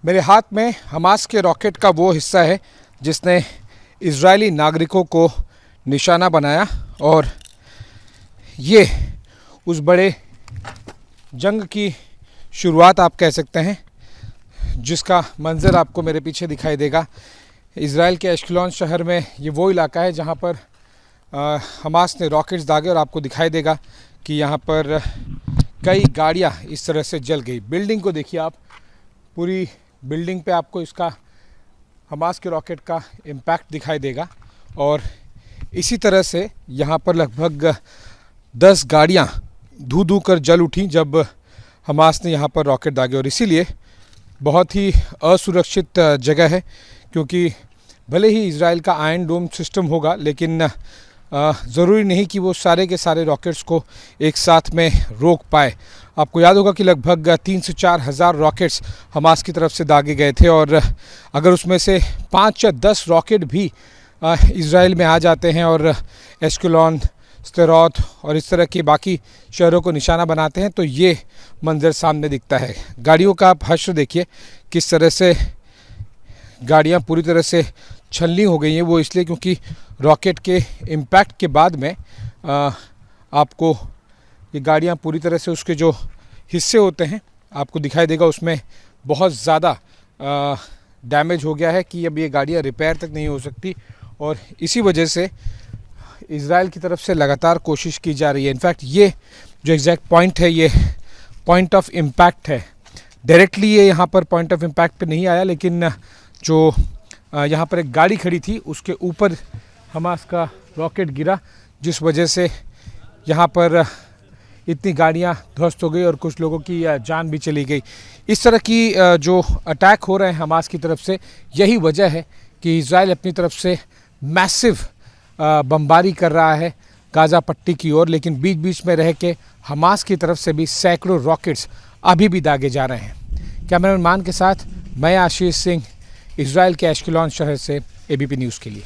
मेरे हाथ में हमास के रॉकेट का वो हिस्सा है जिसने इजरायली नागरिकों को निशाना बनाया और ये उस बड़े जंग की शुरुआत आप कह सकते हैं, जिसका मंजर आपको मेरे पीछे दिखाई देगा। इज़राइल के एश्केलोन शहर में ये वो इलाका है जहाँ पर हमास ने रॉकेट्स दागे और आपको दिखाई देगा कि यहाँ पर कई गाड़ियाँ इस तरह से जल गई। बिल्डिंग को देखिए आप, पूरी बिल्डिंग पे आपको इसका हमास के रॉकेट का इम्पैक्ट दिखाई देगा। और इसी तरह से यहाँ पर लगभग 10 गाड़ियाँ धू धू कर जल उठी जब हमास ने यहाँ पर रॉकेट दागे। और इसीलिए बहुत ही असुरक्षित जगह है, क्योंकि भले ही इज़राइल का आयरन डोम सिस्टम होगा, लेकिन ज़रूरी नहीं कि वो सारे के सारे रॉकेट्स को एक साथ में रोक पाए। आपको याद होगा कि लगभग 3 से 4 हज़ार रॉकेट्स हमास की तरफ से दागे गए थे, और अगर उसमें से 5 या 10 रॉकेट भी इज़राइल में आ जाते हैं और एश्केलोन, स्देरोत और इस तरह के बाकी शहरों को निशाना बनाते हैं, तो ये मंजर सामने दिखता है। गाड़ियों का आप हश्र देखिए, किस तरह से गाड़ियाँ पूरी तरह से छलनी हो गई हैं। वो इसलिए क्योंकि रॉकेट के इम्पैक्ट के बाद में आपको ये गाड़ियाँ पूरी तरह से, उसके जो हिस्से होते हैं आपको दिखाई देगा, उसमें बहुत ज़्यादा डैमेज हो गया है कि अब ये गाड़ियाँ रिपेयर तक नहीं हो सकती। और इसी वजह से इज़राइल की तरफ से लगातार कोशिश की जा रही है। इनफैक्ट ये जो एग्जैक्ट पॉइंट है, ये पॉइंट ऑफ इम्पैक्ट है। डायरेक्टली ये यहाँ पर पॉइंट ऑफ इम्पैक्ट पे नहीं आया, लेकिन जो यहाँ पर एक गाड़ी खड़ी थी उसके ऊपर हमास का रॉकेट गिरा, जिस वजह से यहाँ पर इतनी गाड़ियाँ ध्वस्त हो गई और कुछ लोगों की जान भी चली गई। इस तरह की जो अटैक हो रहे हैं हमास की तरफ से, यही वजह है कि इज़राइल अपनी तरफ से मैसिव बमबारी कर रहा है गाज़ा पट्टी की ओर, लेकिन बीच बीच में रह के हमास की तरफ से भी सैकड़ों रॉकेट्स अभी भी दागे जा रहे हैं। कैमरामैन मान के साथ मैं आशीष सिंह, इज़राइल के एश्केलोन शहर से, एबीपी न्यूज़ के लिए।